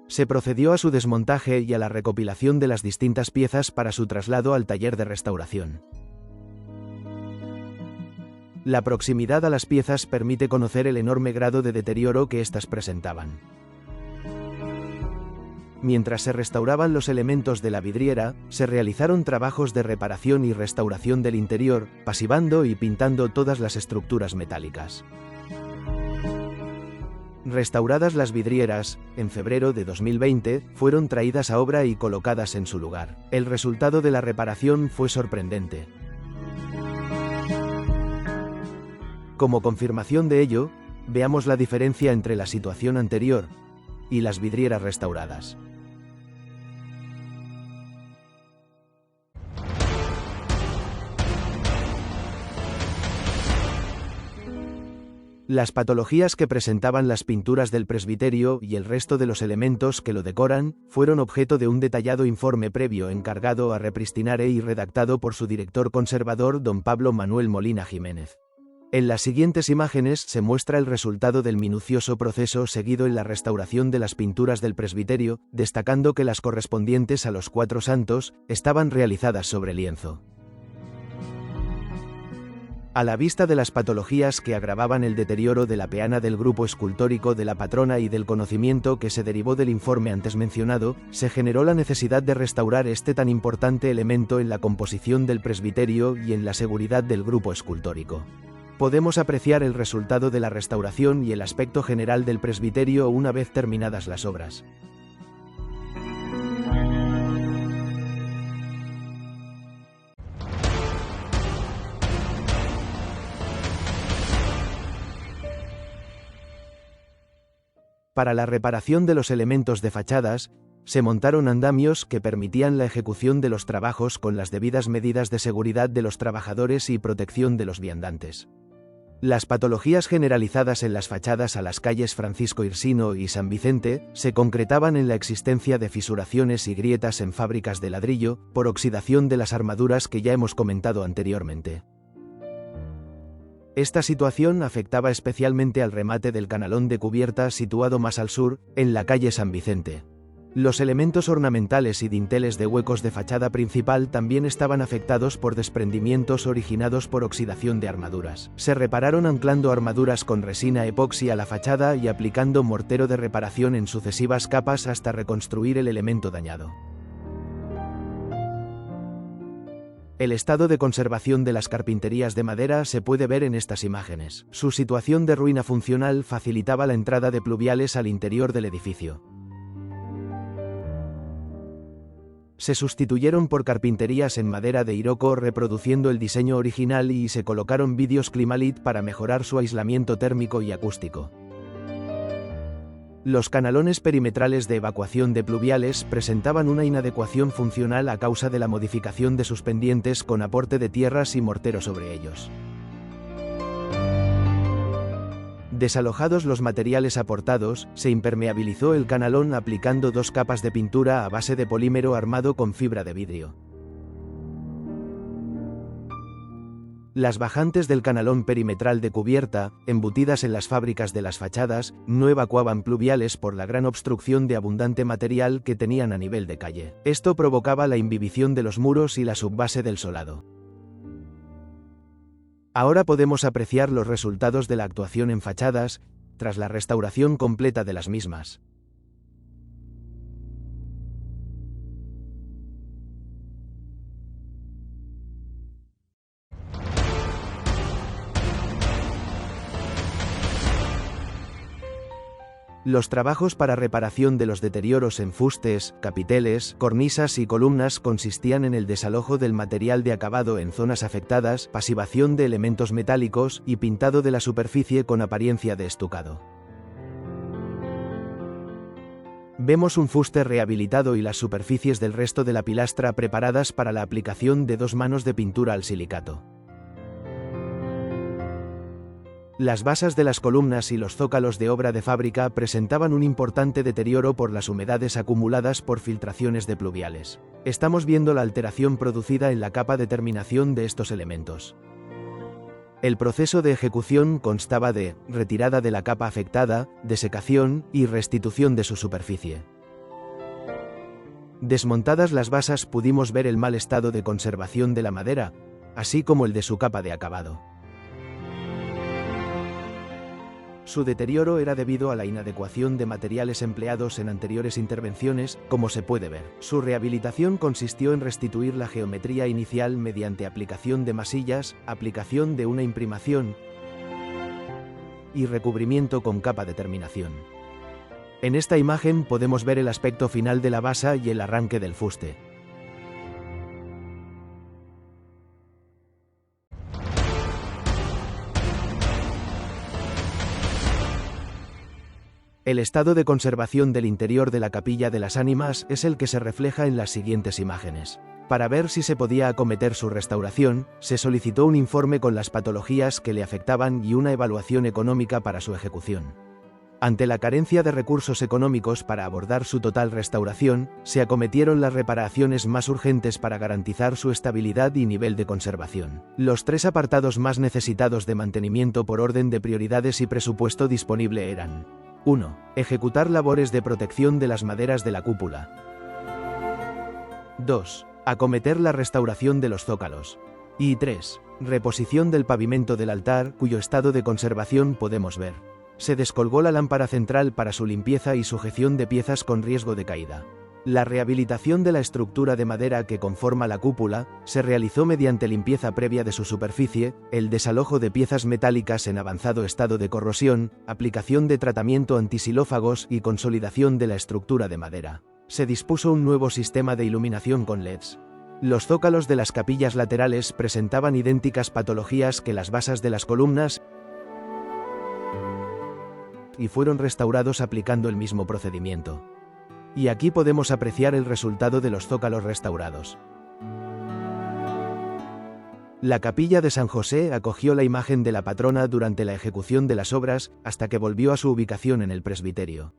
Se procedió a su desmontaje y a la recopilación de las distintas piezas para su traslado al taller de restauración. La proximidad a las piezas permite conocer el enorme grado de deterioro que éstas presentaban. Mientras se restauraban los elementos de la vidriera, se realizaron trabajos de reparación y restauración del interior, pasivando y pintando todas las estructuras metálicas. Restauradas las vidrieras, en febrero de 2020, fueron traídas a obra y colocadas en su lugar. El resultado de la reparación fue sorprendente. Como confirmación de ello, veamos la diferencia entre la situación anterior y las vidrieras restauradas. Las patologías que presentaban las pinturas del presbiterio y el resto de los elementos que lo decoran, fueron objeto de un detallado informe previo encargado a Repristinare y redactado por su director conservador don Pablo Manuel Molina Jiménez. En las siguientes imágenes se muestra el resultado del minucioso proceso seguido en la restauración de las pinturas del presbiterio, destacando que las correspondientes a los 4 santos estaban realizadas sobre lienzo. A la vista de las patologías que agravaban el deterioro de la peana del grupo escultórico de la patrona y del conocimiento que se derivó del informe antes mencionado, se generó la necesidad de restaurar este tan importante elemento en la composición del presbiterio y en la seguridad del grupo escultórico. Podemos apreciar el resultado de la restauración y el aspecto general del presbiterio una vez terminadas las obras. Para la reparación de los elementos de fachadas, se montaron andamios que permitían la ejecución de los trabajos con las debidas medidas de seguridad de los trabajadores y protección de los viandantes. Las patologías generalizadas en las fachadas a las calles Francisco Irsino y San Vicente se concretaban en la existencia de fisuraciones y grietas en fábricas de ladrillo, por oxidación de las armaduras que ya hemos comentado anteriormente. Esta situación afectaba especialmente al remate del canalón de cubierta situado más al sur, en la calle San Vicente. Los elementos ornamentales y dinteles de huecos de fachada principal también estaban afectados por desprendimientos originados por oxidación de armaduras. Se repararon anclando armaduras con resina epoxi a la fachada y aplicando mortero de reparación en sucesivas capas hasta reconstruir el elemento dañado. El estado de conservación de las carpinterías de madera se puede ver en estas imágenes. Su situación de ruina funcional facilitaba la entrada de pluviales al interior del edificio. Se sustituyeron por carpinterías en madera de Iroko reproduciendo el diseño original y se colocaron vidrios Climalit para mejorar su aislamiento térmico y acústico. Los canalones perimetrales de evacuación de pluviales presentaban una inadecuación funcional a causa de la modificación de sus pendientes con aporte de tierras y mortero sobre ellos. Desalojados los materiales aportados, se impermeabilizó el canalón aplicando 2 capas de pintura a base de polímero armado con fibra de vidrio. Las bajantes del canalón perimetral de cubierta, embutidas en las fábricas de las fachadas, no evacuaban pluviales por la gran obstrucción de abundante material que tenían a nivel de calle. Esto provocaba la imbibición de los muros y la subbase del solado. Ahora podemos apreciar los resultados de la actuación en fachadas, tras la restauración completa de las mismas. Los trabajos para reparación de los deterioros en fustes, capiteles, cornisas y columnas consistían en el desalojo del material de acabado en zonas afectadas, pasivación de elementos metálicos y pintado de la superficie con apariencia de estucado. Vemos un fuste rehabilitado y las superficies del resto de la pilastra preparadas para la aplicación de 2 manos de pintura al silicato. Las basas de las columnas y los zócalos de obra de fábrica presentaban un importante deterioro por las humedades acumuladas por filtraciones de pluviales. Estamos viendo la alteración producida en la capa de terminación de estos elementos. El proceso de ejecución constaba de retirada de la capa afectada, desecación y restitución de su superficie. Desmontadas las basas pudimos ver el mal estado de conservación de la madera, así como el de su capa de acabado. Su deterioro era debido a la inadecuación de materiales empleados en anteriores intervenciones, como se puede ver. Su rehabilitación consistió en restituir la geometría inicial mediante aplicación de masillas, aplicación de una imprimación y recubrimiento con capa de terminación. En esta imagen podemos ver el aspecto final de la basa y el arranque del fuste. El estado de conservación del interior de la Capilla de las Ánimas es el que se refleja en las siguientes imágenes. Para ver si se podía acometer su restauración, se solicitó un informe con las patologías que le afectaban y una evaluación económica para su ejecución. Ante la carencia de recursos económicos para abordar su total restauración, se acometieron las reparaciones más urgentes para garantizar su estabilidad y nivel de conservación. Los 3 apartados más necesitados de mantenimiento por orden de prioridades y presupuesto disponible eran: 1. Ejecutar labores de protección de las maderas de la cúpula. 2. Acometer la restauración de los zócalos. Y 3. Reposición del pavimento del altar, cuyo estado de conservación podemos ver. Se descolgó la lámpara central para su limpieza y sujeción de piezas con riesgo de caída. La rehabilitación de la estructura de madera que conforma la cúpula se realizó mediante limpieza previa de su superficie, el desalojo de piezas metálicas en avanzado estado de corrosión, aplicación de tratamiento antisilófagos y consolidación de la estructura de madera. Se dispuso un nuevo sistema de iluminación con LEDs. Los zócalos de las capillas laterales presentaban idénticas patologías que las basas de las columnas y fueron restaurados aplicando el mismo procedimiento. Y aquí podemos apreciar el resultado de los zócalos restaurados. La capilla de San José acogió la imagen de la patrona durante la ejecución de las obras, hasta que volvió a su ubicación en el presbiterio.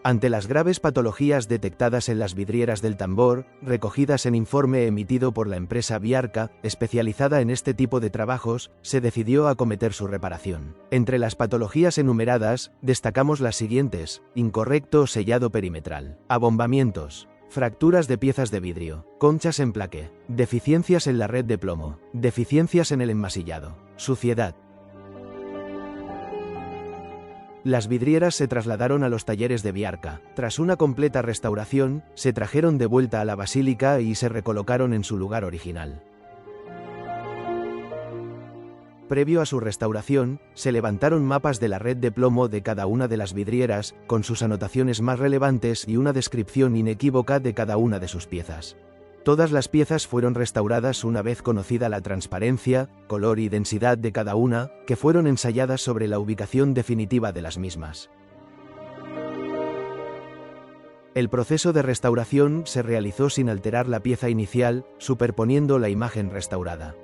Ante las graves patologías detectadas en las vidrieras del tambor, recogidas en informe emitido por la empresa Biarca, especializada en este tipo de trabajos, se decidió acometer su reparación. Entre las patologías enumeradas, destacamos las siguientes: incorrecto sellado perimetral, abombamientos, fracturas de piezas de vidrio, conchas en plaque, deficiencias en la red de plomo, deficiencias en el enmasillado, suciedad. Las vidrieras se trasladaron a los talleres de Biarca. Tras una completa restauración, se trajeron de vuelta a la basílica y se recolocaron en su lugar original. Previo a su restauración, se levantaron mapas de la red de plomo de cada una de las vidrieras, con sus anotaciones más relevantes y una descripción inequívoca de cada una de sus piezas. Todas las piezas fueron restauradas una vez conocida la transparencia, color y densidad de cada una, que fueron ensayadas sobre la ubicación definitiva de las mismas. El proceso de restauración se realizó sin alterar la pieza inicial, superponiendo la imagen restaurada.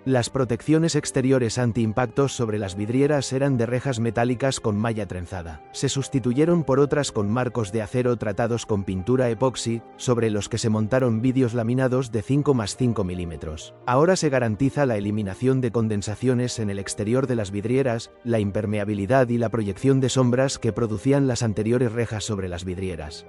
Las protecciones exteriores antiimpactos sobre las vidrieras eran de rejas metálicas con malla trenzada. Se sustituyeron por otras con marcos de acero tratados con pintura epoxi, sobre los que se montaron vidrios laminados de 5x5 milímetros. Ahora se garantiza la eliminación de condensaciones en el exterior de las vidrieras, la impermeabilidad y la proyección de sombras que producían las anteriores rejas sobre las vidrieras.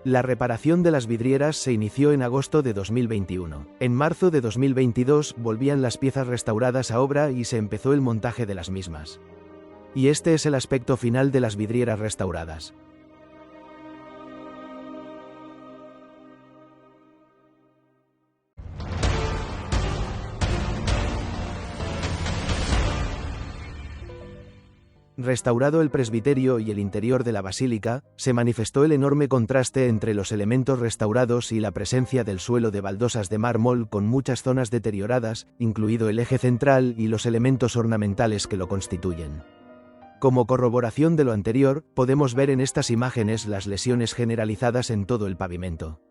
La reparación de las vidrieras se inició en agosto de 2021. En marzo de 2022 volvían las piezas restauradas a obra y se empezó el montaje de las mismas. Y este es el aspecto final de las vidrieras restauradas. Restaurado el presbiterio y el interior de la basílica, se manifestó el enorme contraste entre los elementos restaurados y la presencia del suelo de baldosas de mármol con muchas zonas deterioradas, incluido el eje central y los elementos ornamentales que lo constituyen. Como corroboración de lo anterior, podemos ver en estas imágenes las lesiones generalizadas en todo el pavimento.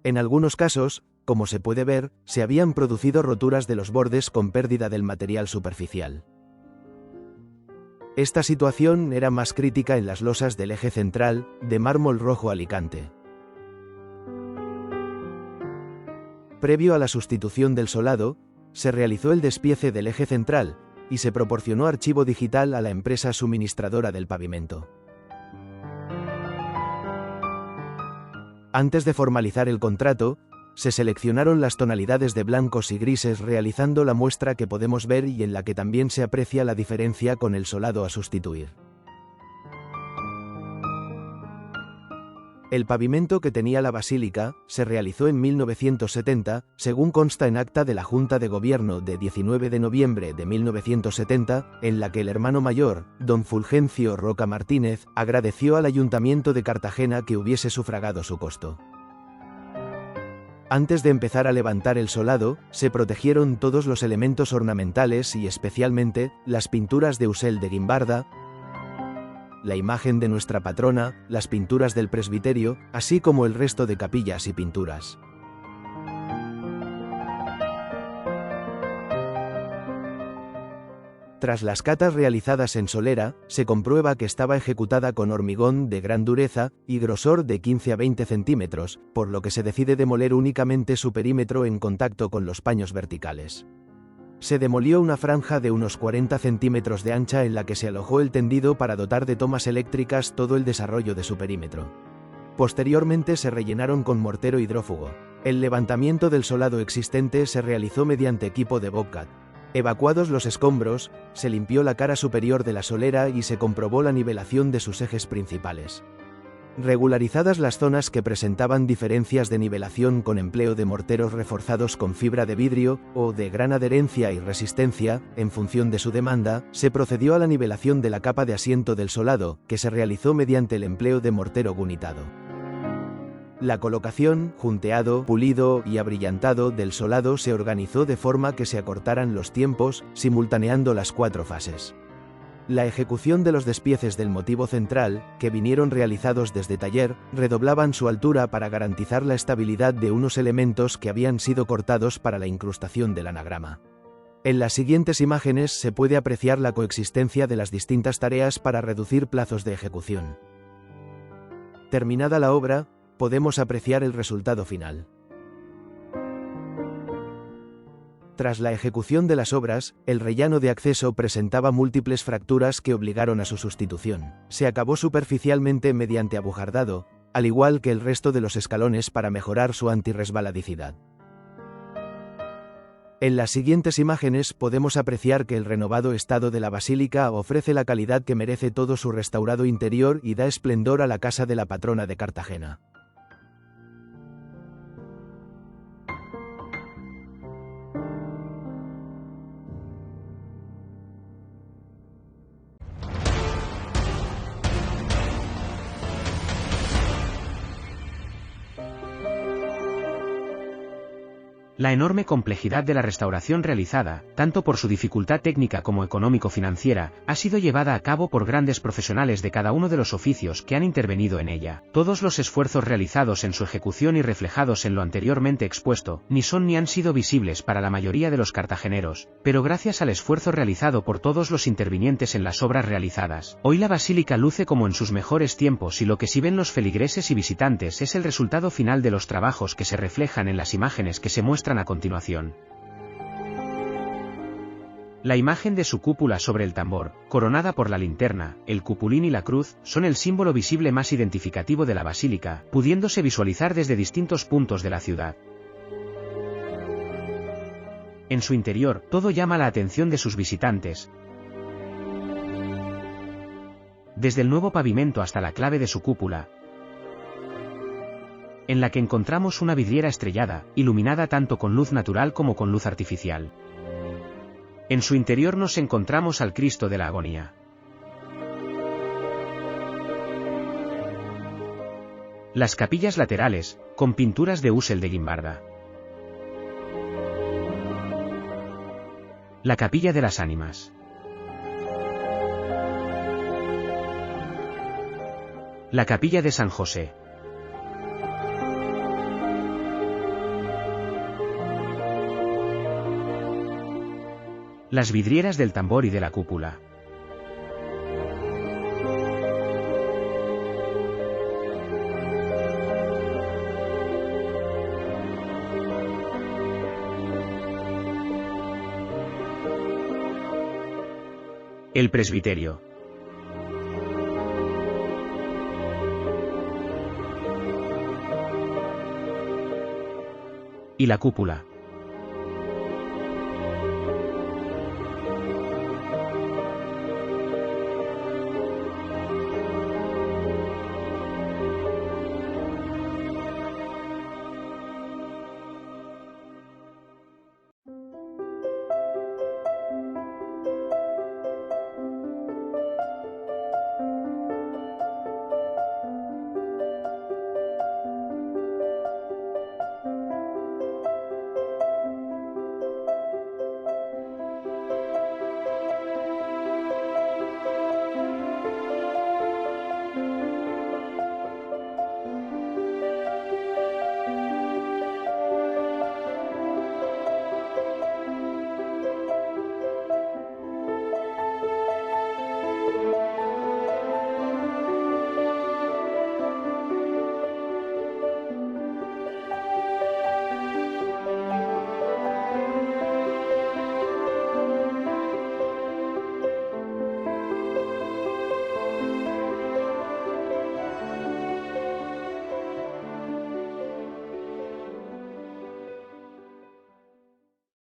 En algunos casos, como se puede ver, se habían producido roturas de los bordes con pérdida del material superficial. Esta situación era más crítica en las losas del eje central, de mármol rojo Alicante. Previo a la sustitución del solado, se realizó el despiece del eje central, y se proporcionó archivo digital a la empresa suministradora del pavimento. Antes de formalizar el contrato, se seleccionaron las tonalidades de blancos y grises realizando la muestra que podemos ver y en la que también se aprecia la diferencia con el solado a sustituir. El pavimento que tenía la basílica se realizó en 1970, según consta en acta de la Junta de Gobierno de 19 de noviembre de 1970, en la que el hermano mayor, don Fulgencio Roca Martínez, agradeció al Ayuntamiento de Cartagena que hubiese sufragado su costo. Antes de empezar a levantar el solado, se protegieron todos los elementos ornamentales y especialmente, las pinturas de Usel de Guimbarda, la imagen de nuestra patrona, las pinturas del presbiterio, así como el resto de capillas y pinturas. Tras las catas realizadas en solera, se comprueba que estaba ejecutada con hormigón de gran dureza y grosor de 15 a 20 centímetros, por lo que se decide demoler únicamente su perímetro en contacto con los paños verticales. Se demolió una franja de unos 40 centímetros de ancha en la que se alojó el tendido para dotar de tomas eléctricas todo el desarrollo de su perímetro. Posteriormente se rellenaron con mortero hidrófugo. El levantamiento del solado existente se realizó mediante equipo de Bobcat. Evacuados los escombros, se limpió la cara superior de la solera y se comprobó la nivelación de sus ejes principales. Regularizadas las zonas que presentaban diferencias de nivelación con empleo de morteros reforzados con fibra de vidrio, o de gran adherencia y resistencia, en función de su demanda, se procedió a la nivelación de la capa de asiento del solado, que se realizó mediante el empleo de mortero gunitado. La colocación, junteado, pulido y abrillantado del solado se organizó de forma que se acortaran los tiempos, simultaneando las 4 fases. La ejecución de los despieces del motivo central, que vinieron realizados desde taller, redoblaban su altura para garantizar la estabilidad de unos elementos que habían sido cortados para la incrustación del anagrama. En las siguientes imágenes se puede apreciar la coexistencia de las distintas tareas para reducir plazos de ejecución. Terminada la obra, podemos apreciar el resultado final. Tras la ejecución de las obras, el rellano de acceso presentaba múltiples fracturas que obligaron a su sustitución. Se acabó superficialmente mediante abujardado, al igual que el resto de los escalones para mejorar su antirresbaladicidad. En las siguientes imágenes podemos apreciar que el renovado estado de la basílica ofrece la calidad que merece todo su restaurado interior y da esplendor a la casa de la patrona de Cartagena. La enorme complejidad de la restauración realizada, tanto por su dificultad técnica como económico-financiera, ha sido llevada a cabo por grandes profesionales de cada uno de los oficios que han intervenido en ella. Todos los esfuerzos realizados en su ejecución y reflejados en lo anteriormente expuesto, ni son ni han sido visibles para la mayoría de los cartageneros, pero gracias al esfuerzo realizado por todos los intervinientes en las obras realizadas, hoy la basílica luce como en sus mejores tiempos y lo que sí ven los feligreses y visitantes es el resultado final de los trabajos que se reflejan en las imágenes que se muestran a continuación. La imagen de su cúpula sobre el tambor, coronada por la linterna, el cupulín y la cruz, son el símbolo visible más identificativo de la basílica, pudiéndose visualizar desde distintos puntos de la ciudad. En su interior, todo llama la atención de sus visitantes. Desde el nuevo pavimento hasta la clave de su cúpula, en la que encontramos una vidriera estrellada, iluminada tanto con luz natural como con luz artificial. En su interior nos encontramos al Cristo de la Agonía. Las capillas laterales, con pinturas de Ussel de Guimbarda. La capilla de las ánimas. La capilla de San José. Las vidrieras del tambor y de la cúpula. El presbiterio. Y la cúpula.